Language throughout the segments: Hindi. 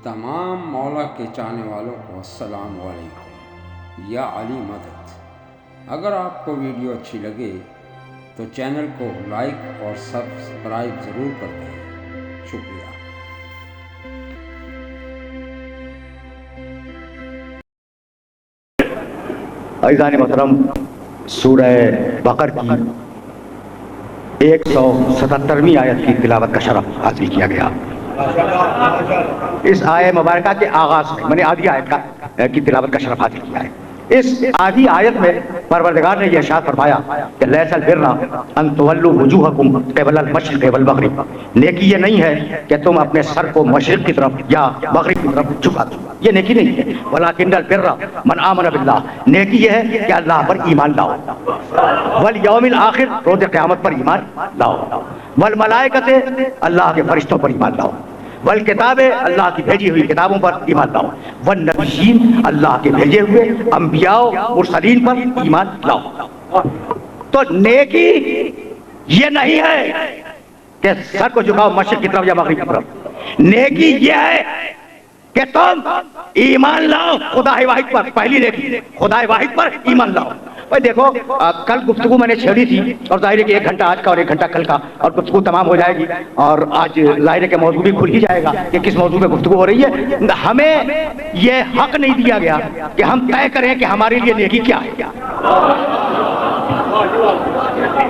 तमाम मौला के चाहने वालों को अस्सलाम वालेकुम। या अली मदद। अगर आपको वीडियो अच्छी लगे तो चैनल को लाइक और सब्सक्राइब ज़रूर कर दें। शुक्रिया। अज़ीज़ान मोहतरम, सूरह बकर की 177वीं आयत की तिलावत का शरफ हासिल किया गया। इस आयत मुबारका के आगाज़ में मैंने आधी आयत की तिलावत का शरफ हासिल किया है। इस आधी आयत में परवरदिगार ने यह इरशाद फरमाया कि लैसल बिर्रा अन तुवल्लू वुजूहकुम क़िबलल मशरिक़ वल मग़रिब। नेकी ये नहीं है कि तुम अपने सर को मशरिक़ की तरफ या मग़रिब की तरफ झुका दो, ये नेकी नहीं है। वलाकिन्नल बिर्रा मन आमन बिल्लाह। नेकी ये है कि अल्लाह पर ईमान लाओ, वल यौमिल आखिर, रोज़ क़यामत पर ईमान लाओ, वल मलाइकते, अल्लाह के फरिश्तों पर ईमान लाओ, वल किताबे, अल्लाह की भेजी हुई किताबों पर ईमान लाओ, वन नबीयीन, अल्लाह के भेजे हुए अंबियाओ मुरसलीन पर ईमान लाओ। तो नेकी ये नहीं है कि सर को झुकाओ मशरिक की तरफ या मगरिब की तरफ। नेकी ये है कि तुम ईमान लाओ खुदा वाहिद पर। पहली नेकी खुदा वाहिद पर ईमान लाओ। भाई देखो, कल गुफ्तगू मैंने छेड़ी थी और जाहिर है कि 1 घंटा आज का और 1 घंटा कल का, और गुफ्तगू तमाम हो जाएगी और आज जाहिर है कि मौजू भी खुल ही जाएगा कि किस मौजू में गुफ्तगू हो रही है। हमें यह हक नहीं दिया गया कि हम तय करें कि हमारे लिए नेकी क्या है।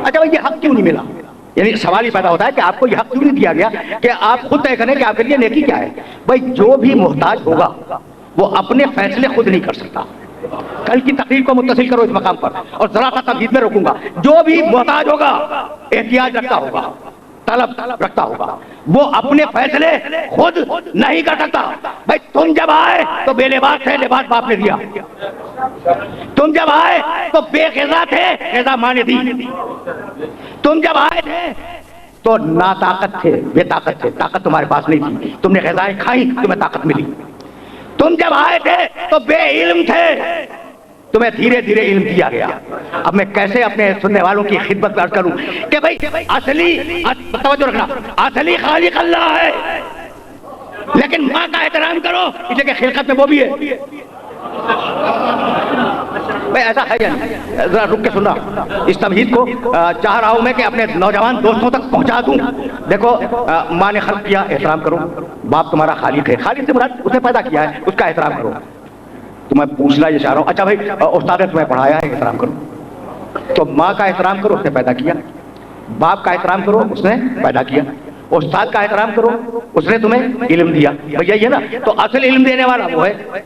अच्छा भाई, ये हक क्यों नहीं मिला? यानी सवाल ही पैदा होता है कि आपको यह हक क्यों नहीं दिया गया कि आप खुद तय करें कि आपके लिए नेकी क्या है। भाई, जो भी मोहताज होगा वो अपने फैसले खुद नहीं कर सकता। कल की तकरीर को मुत्तसिल करो इस मकाम पर, और जरा सा तमहीद में रोकूंगा। जो भी मोहताज होगा, एहतियाज रखता होगा, तलब रखता होगा, वो अपने फैसले खुद नहीं कर सकता। भाई, तुम जब आए तो बेलिबास थे, लिबास बाप ने दिया। तुम जब आए तो बेग़िज़ा थे, ग़िज़ा माँ ने दी। तुम जब आए थे तो ना ताकत थे, बेताकत थे, ताकत तुम्हारे पास नहीं थी, तुमने ग़िज़ाएं खाई, तुम्हें ताकत मिली। तुम जब आए थे तो बेइल्म थे, तुम्हें धीरे धीरे इल्म दिया गया। अब मैं कैसे अपने सुनने वालों की खिदमत में करूं कि भाई असली, तवज्जो रखना, असली खालिक अल्लाह है, लेकिन माँ का एहतराम करो इसलिए कि खिलकत में वो भी है। भाई ऐसा है या नहीं? जरा रुक के सुनना इस तमहीद को। चाह रहा हूं मैं कि अपने नौजवान दोस्तों तक पहुंचा दूं। देखो, माँ ने खल्क किया, एहतराम करो। बाप तुम्हारा खालिक है, खालिक से मुराद उसने पैदा किया है, उसका एहतराम करो। तुम्हें पूछना ये चाह रहा हूं, अच्छा भाई उस्ताद ने तुम्हें पढ़ाया है, एहतराम करो। तो माँ का एहतराम करो, उसने पैदा किया। बाप का एहतराम करो, उसने पैदा किया। उस्ताद का एहतराम करो, उसने तुम्हें इल्म दिया। भैया ये ना, तो असल इल्म देने वाला वो है,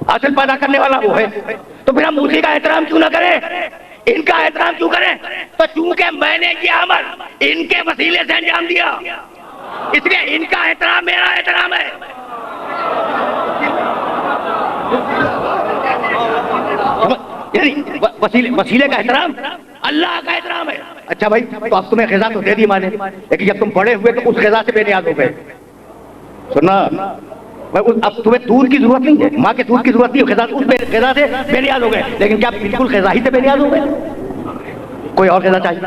असल पैदा करने वाला वो है। तो फिर हम उसी का एहतराम क्यों ना करें? इनका एहतराम क्यों करें? तो चूंकि मैंने ये अमल इनके वसीले से अंजाम दिया, इसलिए इनका एहतराम मेरा एहतराम है। वसीले का एहतराम अल्लाह का एहतराम है। अच्छा भाई, तो अब तुम्हें ग़िज़ा तो दे दी माने, लेकिन जब तुम बड़े हुए तो उस ग़िज़ा से बेनियाज हो गए। सुनना, अब तुम्हें दूध की जरूरत नहीं है, माँ के दूध की जरूरत नहीं है, उस ग़िज़ा से बेनियाज हो गए। लेकिन क्या बिल्कुल ग़िज़ा ही से बेनियाज हो गए? कोई और ग़िज़ा चाहिए,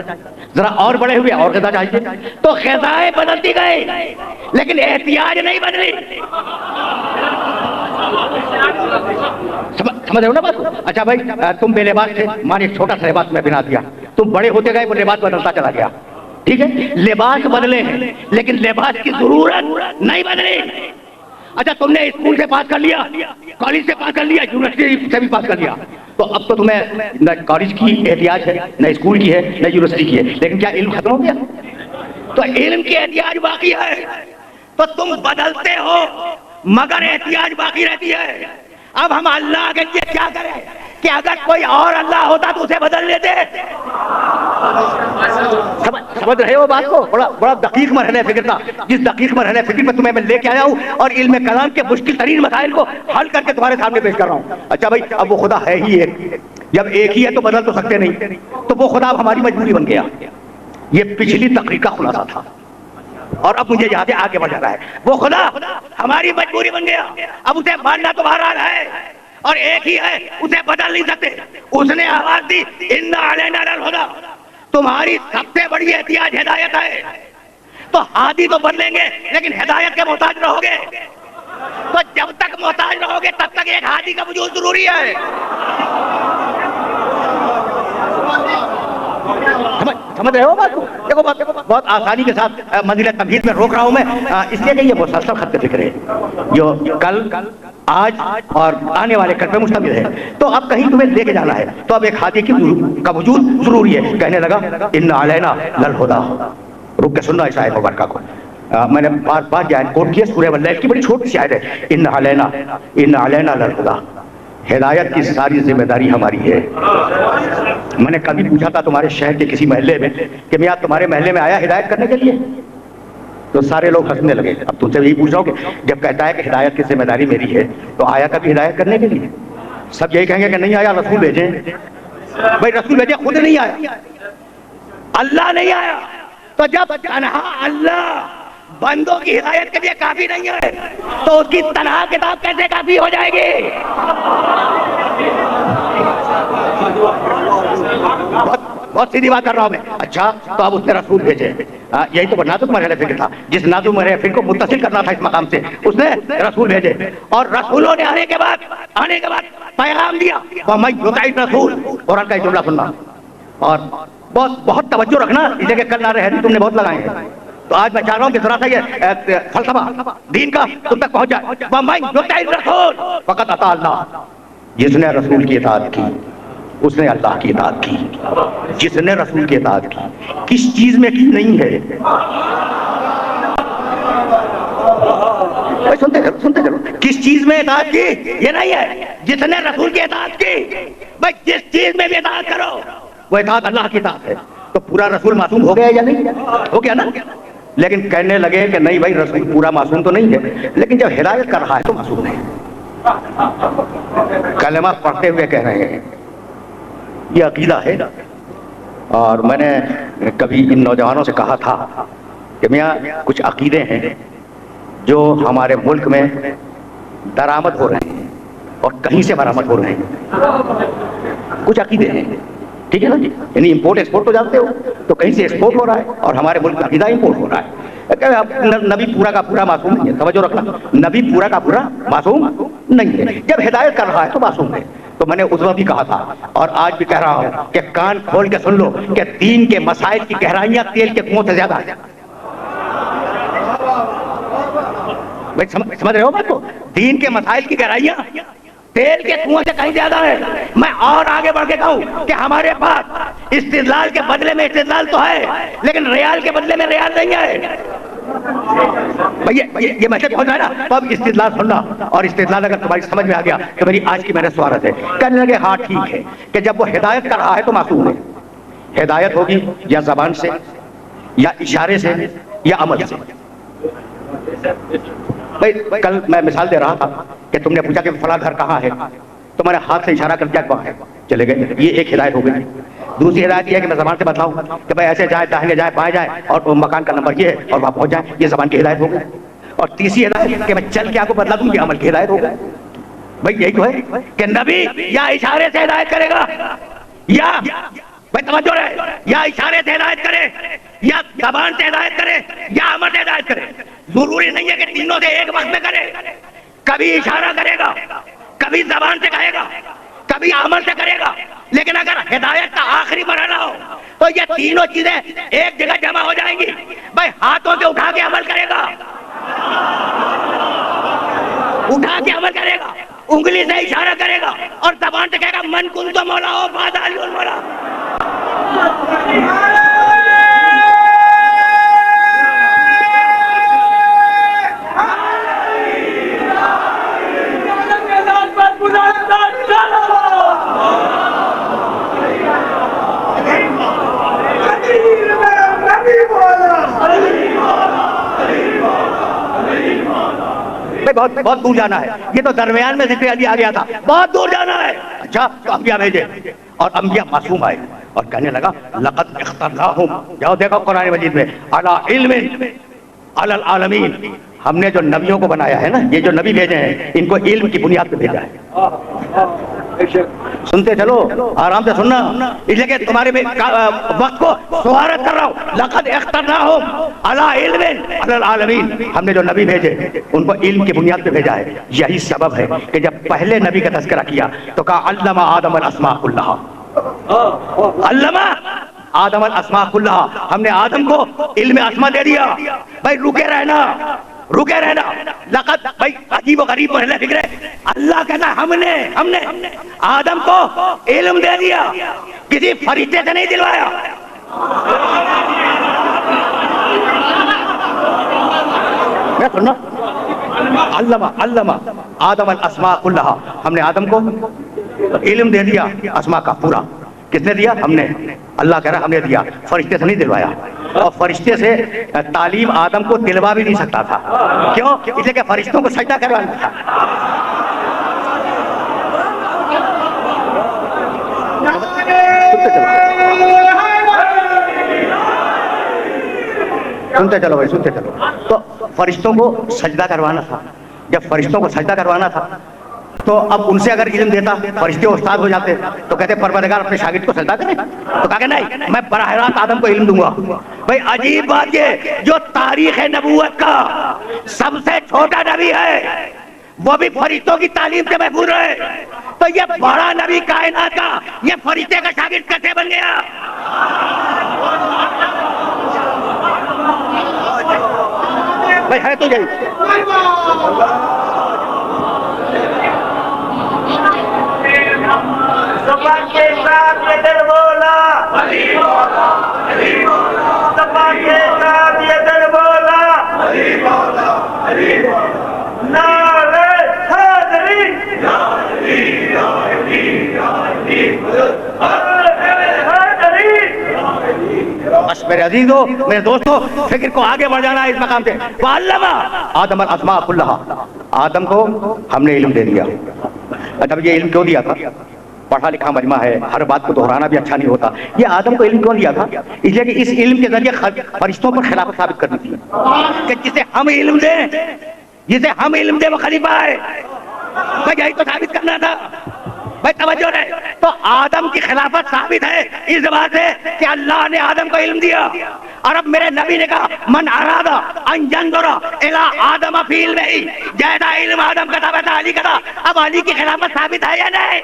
जरा और बड़े हुए और ग़िज़ा चाहिए। तो ग़िज़ाएं बदलती गई, लेकिन एहतियाज नहीं बदली। समझ रहे हो ना बात? अच्छा भाई, तुम बेलिबास थे, माँ ने एक छोटा सा लिबास में बना दिया, तुम बड़े होते गए, वो लिबास बदलता चला गया। ठीक है, लिबास बदले हैं, लेकिन लिबास की जरूरत नहीं बदली। अच्छा, तुमने स्कूल से पास कर लिया, कॉलेज से पास कर लिया, यूनिवर्सिटी से भी पास कर लिया, तो अब तो तुम्हें न कॉलेज की एहतियाज है, न स्कूल की है, न यूनिवर्सिटी की है। लेकिन क्या इल्म खत्म हो गया? तो इल्म की एहतियाज बाकी है। तो तुम बदलते हो मगर एहतियाज बाकी रहती है। अब हम अल्लाह के लिए क्या करें कि अगर कोई और अल्लाह होता तो उसे बदल लेते। समझ रहे हो बात को? बड़ा दकीक मरहले फिक्र था, जिस दकीक मरहले फिक्र में तुम्हें मैं लेके आया हूँ और इल्म कलाम के मुश्किल तरीन मसाइल को हल करके तुम्हारे सामने पेश कर रहा हूँ। अच्छा भाई, अब वो खुदा है ही एक, जब एक ही है तो बदल तो सकते नहीं, तो वो खुदा अब हमारी मजबूरी बन गया। ये पिछली तकरीर का खुलासा था और अब मुझे यहाँ से आगे बढ़ जाना है। वो खुदा हमारी मजबूरी बन गया, अब उसे मानना तो बहरहाल है और एक ही है, उसे बदल नहीं सकते। उसने आवाज दी, इन्ना अलैना लल हुदा, तुम्हारी सबसे बड़ी एहतियाज हिदायत है। तो हादी तो बदलेंगे लेकिन हिदायत के मोहताज रहोगे। तो जब तक मोहताज रहोगे तब तक एक हादी का वजूद जरूरी है। समझ रहे हो बात को? देखो बहुत आसानी के साथ मंजिल तमहीद में रोक रहा हूं मैं, इसलिए कि ये मुसलसल खत के फिक्र है जो कल आज और आने वाले कल पे मुश्तमिल है। तो अब कहीं तुम्हें लेके जाना है तो अब एक हादी का वजूद जरूरी है। कहने लगा इन्ना अलैना लल हुदा। रुक के सुनना इस आयत मुबारका को। मैंने बार आयत कोट किया, सूरह वल-लैल की बड़ी छोटी सी आयत है। इन्ना अलैना लल हुदा। हिदायत की सारी जिम्मेदारी हमारी है। मैंने कभी पूछा था तुम्हारे शहर के किसी महल्ले में कि मैं तुम्हारे महल्ले में आया हिदायत करने के लिए, तो सारे लोग हंसने लगे। अब तुमसे यही पूछ रहा हूँ कि जब कहता है कि हिदायत की जिम्मेदारी मेरी है तो आया कभी हिदायत करने के लिए? सब यही कहेंगे कि नहीं आया, रसूल भेजे। भाई रसूल भेजे, खुद नहीं आया, अल्लाह नहीं आया। तो जब तन्हा अल्लाह बंदों की हिदायत के लिए काफी नहीं है तो उसकी तन्हा किताब कैसे काफी हो जाएगी? बहुत सीधी बात कर रहा हूं मैं। अच्छा तो अब उसने रसूल भेजे। यही तो नाजुक मरहले फिक्र था, जिस नाजुक मरहले फिक्र को मुत्तसिल करना था इस मकाम से, उसने रसूल भेजे। और रसूलों ने आने के बाद पैगाम दिया, रसूल। कुरान का जुमला सुनना और बहुत तवज्जो रखना, इस जगह कल नारे हैं तुमने बहुत लगाए हैं। तो आज मैं चाह रहा हूं कि थोड़ा सा ये फलसफा दीन का तुम तक पहुंच जाए। रसूल फकत अता अल्लाह। जिसने रसूल की इताअत की उसने अल्लाह की इताअत की। जिसने रसूल की इताअत की किस चीज में की नहीं है? सुनते चलो किस चीज में इताअत की ये नहीं है। जिसने रसूल की इताअत की, भाई जिस चीज में भी इताअत करो वो इताअत अल्लाह की इताअत है। तो पूरा रसूल मासूम हो गया या नहीं? हो गया ना। लेकिन कहने लगे कि नहीं भाई रसूल पूरा मासूम तो नहीं है, लेकिन जब हिदायत कर रहा है तो मासूम नहीं। कलमा पढ़ते हुए कह रहे हैं ये अकीदा है। और मैंने कभी इन नौजवानों से कहा था कि मियाँ कुछ अकीदे हैं जो हमारे मुल्क में दरामद हो रहे हैं और कहीं से बरामद हो रहे हैं। कुछ अकीदे हैं, ठीक है ना जी। यानी इंपोर्ट एक्सपोर्ट तो जानते हो, तो कहीं से एक्सपोर्ट हो रहा है और हमारे मुल्क का अकीदा इंपोर्ट हो रहा है। नबी पूरा का पूरा मासूम नहीं है, तवज्जो रखना, नबी पूरा का पूरा मासूम नहीं है। जब हिदायत कर रहा है तो मासूम है। तो मैंने उस वक्त भी कहा था और आज भी कह रहा हूं कि कान खोल के सुन लो कि दीन के मसाइल की गहराइयां तेल के कुओं से ज्यादा है। भाई समझ रहे हो बात को? दीन के मसाइल की गहराइयां तेल के कुओं से कहीं ज्यादा है। मैं और आगे बढ़ के कहूं कि हमारे पास इस्तिदलाल के बदले में इस्तिदलाल तो है, लेकिन रियाल के बदले में रियाल नहीं है। ये मैसेज पहुंच रहा है ना। तो अब इस्तिदलाल सुनना, और इस्तिदलाल अगर तुम्हारी समझ में आ गया तो मेरी आज की मैंने स्वागत है। कहने लगे हाँ ठीक है कि जब वो हिदायत कर रहा है तो मासूम है। हिदायत होगी या जबान से या इशारे से या अमल से। भाई कल मैं मिसाल दे रहा था कि तुमने पूछा कि फला घर कहाँ है, तो मैंने हाथ से इशारा कर दिया वहाँ है, चले गए। ये एक हिदायत हो गई। दूसरी हिदायत ये है कि मैं जबान से बताऊं कि भाई ऐसे जाए, दाहिने जाए, बाएं जाए और मकान का नंबर ये है और वहाँ पहुंच जाए, ये जबान की हिदायत हो गई। और तीसरी हिदायत कि मैं चल के आपको बदला दूं, ये अमल की हिदायत हो गई। भाई यही तो है कि नबी या इशारे से हिदायत करेगा या भाई समझो रहे, या इशारे से हिदायत करे या जबान से हिदायत करे या अमल से हिदायत करे। जरूरी नहीं है कि तीनों से एक वक्त में करे। कभी इशारा करेगा, कभी जबान से कहेगा, कभी अमल से करेगा। लेकिन अगर हिदायत का आखिरी मरहला हो तो ये तीनों चीजें एक जगह जमा हो जाएंगी। भाई हाथों से उठा के अमल करेगा, उठा के अमल करेगा, उंगली से इशारा करेगा और जबान से कहेगा मन कुन तो मौला हो फादाल मौला। बहुत दूर जाना है। ये तो दरमियान में जिक्र अली आ गया था, बहुत दूर जाना है। अच्छा तो अंबिया भेजे और अंबिया मासूम आए और कहने लगा लक़द इख्तरनाहुम। जाओ देखो कुरान मजीद में अला इल्मिन अलल आलमीन, हमने जो नबियों को बनाया है ना, ये जो नबी भेजे हैं इनको इल्म की बुनियाद पे भेजा है। सुनते चलो, आराम से सुनना, इसलिए कि तुम्हारे वक्त को सुहारत कर रहा हूँ। लक़द इख्तरनाहुम अला इल्मिन अलल आलमीन, हमने जो नबी भेजे उनको इल्म की बुनियाद पे भेजा है। यही सबब है कि जब पहले नबी का तज़किरा किया तो कहा अल्लमा आदम अल अस्मा कुल्लहा, अल्लमा आदम अल अस्मा कुल्लहा, हमने आदम को इल्म अस्मा दे दिया। भाई रुके रहना, रुके रहना। लक़द, भाई अजीब और गरीब महल फिक्र है, अल्लाह कहता हमने हमने आदम को इल्म दे दिया, किसी फरिश्ते से नहीं दिलवाया। मैं सुनना, अल्लमा अल्लमा आदम अल अस्मा कुल्लहा, हमने आदम को इल्म दे दिया अस्मा का पूरा। किसने दिया? हमने। अल्लाह कह रहा हमने दिया, फरिश्ते से नहीं दिलवाया। और फरिश्ते से तालीम आदम को दिलवा भी नहीं सकता था। क्यों? इसलिए कि फरिश्तों को सजदा करवाना था। सुनते चलो भाई, सुनते चलो। तो फरिश्तों को सजदा करवाना था। जब फरिश्तों को सजदा करवाना था तो अब उनसे अगर इल्म देता, फरिश्ते उस्ताद हो जाते, तो कहते परवरदिगार अपने शागिर्द को सजदा करे। तो कहा नहीं, मैं बराह रास्त आदम को इल्म दूंगा। भाई अजीब बात ये, जो तारीख है नबूवत का सबसे छोटा नबी है वो भी फरिश्तों की तालीम से महफूज रहे, तो ये बड़ा नबी कायनात का ये फरिश्ते का शागिर्द कैसे बन गया? भाई है तो यही। के साथ ये दिल बोला, अली बोला, अली बोला। सपा के साथ ये दिल बोला, अली बोला, अली बोला। नारे हैदरी, या अली, या अली, या अली, बस मेरे अजीजों, मेरे दोस्तों, फिक्र को आगे बढ़ जाना है इस मकाम से। वअल्लमा आदम अल अस्मा कुल्लहा, आदम को हमने इल्म दे दिया। अब ये इल्म क्यों दिया था? पढ़ा लिखा मजमा है, हर बात को दोहराना भी अच्छा नहीं होता। ये आदम को इल्म क्यों दिया था? इसलिए कि इस इल्म के जरिए फरिश्तों पर खिलाफत साबित करनी थी कि जिसे हम इल्म दें, जिसे हम इल्म दें वो खलीफा है। भाई यही तो साबित करना था। भाई तवज्जो रहे, तो आदम की खिलाफत साबित है इस बात से कि अल्लाह ने आदम को इल्म दिया। और अब मेरे नबी ने कहा मन अरादा अन यंजुरा इला आदम फी इल्मिही, जैसा इल्म आदम का था वैसा अली का था। अब अली की खिलाफत साबित है या नहीं?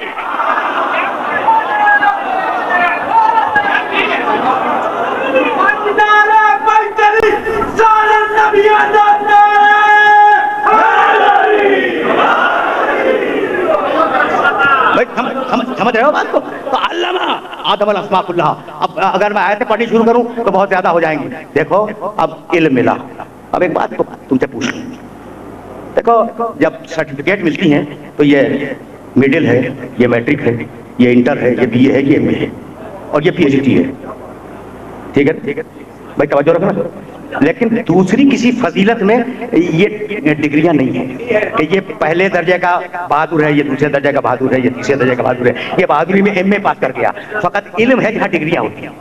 समझ रहे हो बात को? तो अल्लामा आदम अल अस्मा कुल्लहा। अब अगर मैं आयतें पढ़नी शुरू करूं तो बहुत ज्यादा हो जाएंगे। देखो अब इल्म मिला। अब एक बात तो तुमसे पूछ लूं, देखो जब सर्टिफिकेट मिलती हैं तो ये मिडिल है, ये मैट्रिक है, ये इंटर है, ये बीए है, ये एमए है और ये पीएचडी है। ठीक है, ठीक है भाई, तवज्जो रखना। लेकिन दूसरी किसी फजीलत में ये डिग्रियां नहीं है कि ये पहले दर्जे का बहादुर है, ये दूसरे दर्जे का बहादुर है, ये तीसरे दर्जे का बहादुर है, ये बहादुरी में एमए पास कर गया। फकत इल्म है जहाँ डिग्रियां होती हैं।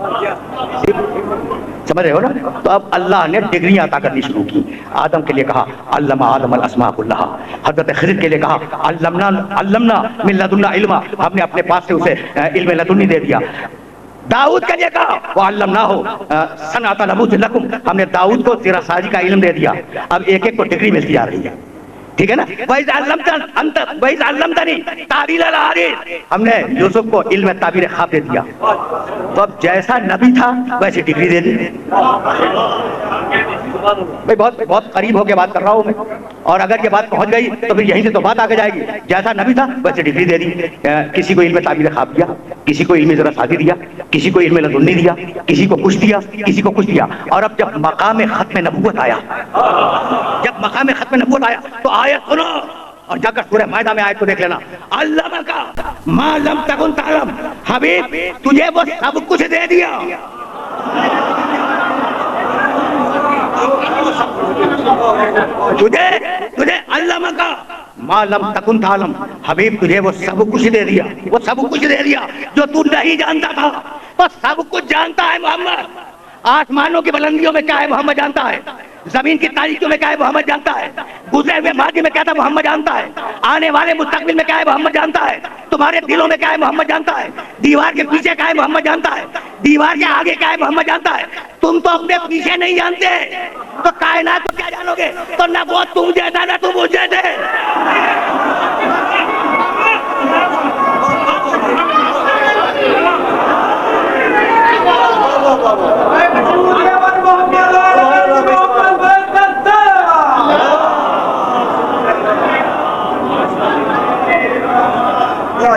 समझ रहे हो ना? तो अब अल्लाह ने डिग्रियां अता करनी शुरू की। आदम के लिए कहा अल्लमा आदम अल अस्मा कुल्लहा। हज़रत खिज़र के लिए कहा अल्लमना मिन लदुन्ना इल्मा, हमने अपने पास से उसे इल्म लदुन्नी दे दिया। दाऊद के लिए कहा वो अल्लमना हो सनअत नबूत लकुम, हमने दाऊद को तेरा साजी का इल्म दे दिया। अब एक एक को डिग्री मिलती आ रही है। ठीक है ना? हमने यूसुफ को इल्म ताबीर ख्वाब दे दिया। तो अब जैसा नबी था वैसी डिग्री दे दी। भाई बहुत बहुत करीब होकर बात कर रहा हूँ मैं, और अगर ये बात पहुंच गई तो फिर यहीं से तो बात आगे जाएगी। जैसा नबी था वैसे डिग्री दे दी। किसी को इल्म ताबीर ख्वाब दिया, किसी को इल्म ज़रा साजी दिया, किसी को इल्म लदुन्नी दिया, किसी को कुछ दिया, किसी को कुछ दिया। और अब जब मकाम खत्म नबूवत आया, जब मकाम खत्म नबूवत आया तो आयत सुनो और जाकर सूरह मायदा में आयत को देख लेना। अल्लाह का मा लम तकुन तालम, हबीब तुझे वो सब कुछ दे दिया। तुझे अल्लाह का मा लम तकुन तालम, हबीब तुझे वो सब कुछ दे दिया। वो सब कुछ दे दिया जो तू नहीं जानता था। तो सब कुछ जानता है मोहम्मद। आसमानों की बुलंदियों में क्या है मोहम्मद जानता है। जमीन की तारीखों में क्या है मोहम्मद जानता है, गुजरे हुए माजी में क्या था मोहम्मद जानता है, आने वाले मुस्तकबिल में क्या है मोहम्मद जानता है, तुम्हारे दिलों में क्या है मोहम्मद जानता है, दीवार के पीछे क्या है मोहम्मद जानता है, दीवार के आगे क्या है मोहम्मद जानता है। तुम तो अपने पीछे नहीं जानते तो कायनात को क्या जानोगे? तो ना वो तुम जैसा ना तुम मुझ जैसे।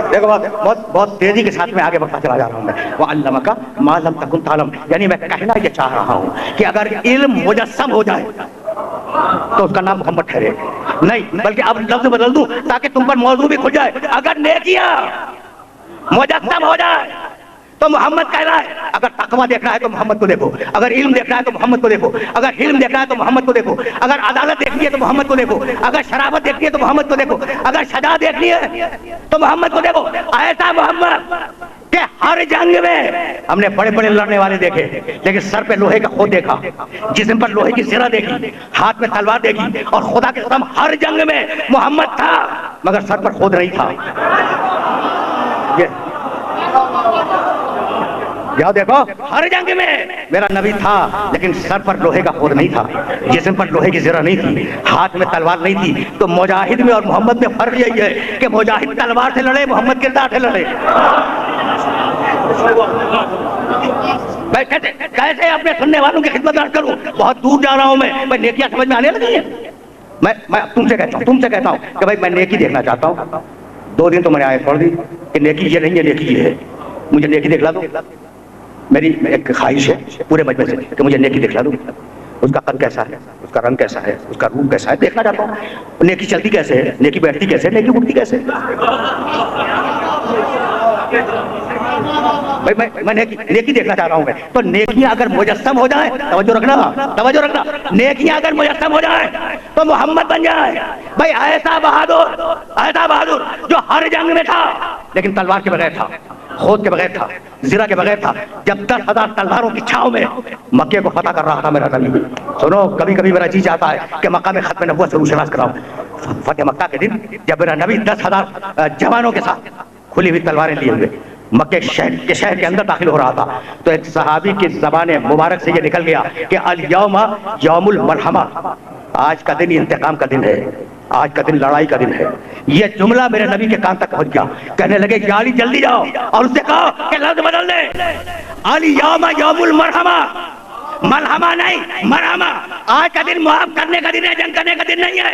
देखो बहुत तेजी के साथ में आगे बढ़ता चला जा रहा हूं मैं। वो अल्लामा का मालम तकुन तालम, यानी मैं कहना ये चाह रहा हूं कि अगर इल्म मुजस्सम हो जाए तो उसका नाम मोहम्मद ठहरे नहीं, बल्कि अब लफ्ज बदल दूं ताकि तुम पर मौजू भी खुल जाए। अगर नेकियां मुजस्सम हो जाए तो मोहम्मद कह रहा है। अगर तकवा देखना है तो मोहम्मद को देखो, अगर इल्म देखना है तो मोहम्मद को देखो, अगर हिल्म देखना है तो मोहम्मद को देखो, अगर अदालत देखनी है तो मोहम्मद को देखो, अगर शराबत देखनी है तो मोहम्मद को देखो, अगर सजा देखनी है तो मोहम्मद को देखो। ऐसा मोहम्मद के हर जंग में हमने बड़े बड़े लड़ने वाले देखे, लेकिन सर पे लोहे का खोद देखा, जिस्म पर लोहे की सिरा देखी, हाथ में तलवार देखी, और खुदा के कसम हर जंग में मोहम्मद था मगर सर पर खोद नहीं था। ये जाओ देखो, हर जंग में मेरा नबी था लेकिन सर पर लोहे का खोद नहीं था, जिस्म पर लोहे की ज़रा नहीं थी, हाथ में तलवार नहीं थी। तो मुजाहिद में और मोहम्मद में फर्क यही है कि मुजाहिद तलवार से लड़े, मोहम्मद किरदार से लड़े। कैसे अपने सुनने वालों की खिदमत करूं? बहुत दूर जा रहा हूं मैं नेकियां समझ में आने लगी है। मैं तुमसे कहता हूं कि भाई मैं नेकी देखना चाहता हूं। 2 दिन तो मैंने आयत पढ़ दी कि नेकी ये नहीं है, नेकी ये है। मुझे नेकी दिखला दो। मेरी एक ख्वाहिश है पूरे मजमे से कि मुझे नेकी दिखला दो। उसका कद कैसा है, उसका रंग कैसा है, उसका रूप कैसा है, देखना चाहता हूँ। नेकी चलती कैसे है, नेकी बैठती कैसे है, नेकी उठती कैसे है। भाई मैं नेकी देखना चाह रहा हूँ मैं। तो नेकियां अगर मुजस्सम हो जाए, तवज्जो रखना, नेकियां अगर मुजस्सम हो जाए तो मोहम्मद बन जाए। भाई ऐसा बहादुर जो हर जंग में था लेकिन तलवार के बगैर था, खोद के बगैर था, ज़रा के बगैर था। जब 10,000 तलवारों की छाव में मक्के को फतह कर रहा था मेरा नबी। सुनो, कभी कभी मेरा जी चाहता है कि मक्का में खत्म नबुव्वत से रूशनास कराऊं। फतेह मक्का के दिन जब मेरा नबी 10,000 जवानों के साथ खुली हुई तलवारें लिए हुए मक्के के शहर के अंदर दाखिल हो रहा था, तो एक सहाबी की ज़बान मुबारक से ये निकल गया कि अल यौमा यौमुल मरहमा, आज का दिन इंतकाम का दिन है, आज का दिन लड़ाई का दिन है। ये जुमला मेरे नबी के कान तक पहुंच गया। कहने लगे या अली जल्दी जाओ और उससे कहो कि लफ्ज बदल दे, अली यौमा यौमुल मरहमा, मलहमा नहीं मरहमा। आज का दिन मुआफ करने का दिन है, जंग करने का दिन नहीं है।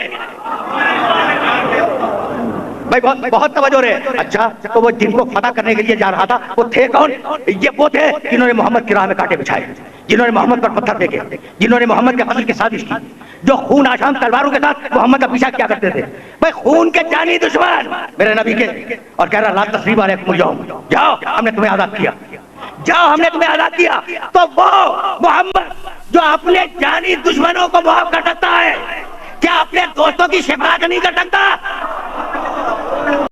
भाई बहुत तवज्जो रहे। अच्छा, तो वो जिनको फतह करने के लिए जा रहा था वो थे कौन? ये वो थे जिन्होंने मोहम्मद की राह में कांटे बिछाए, जिन्होंने मोहम्मद पर पत्थर फेंके, जिन्होंने मोहम्मद के कत्ल की साजिश की, जो खून आशाम तलवारों के साथ मोहम्मद का पीछा क्या करते थे। भाई खून के जानी दुश्मन मेरे नबी के, और कह रहा ला तस्रीब अलैकुम, जाओ हमने तुम्हें आजाद किया, जाओ हमने तुम्हें आजाद किया। तो वो मोहम्मद जो अपने जानी दुश्मनों को माफ कर सकता है, क्या अपने दोस्तों की शिफात नहीं कर सकता?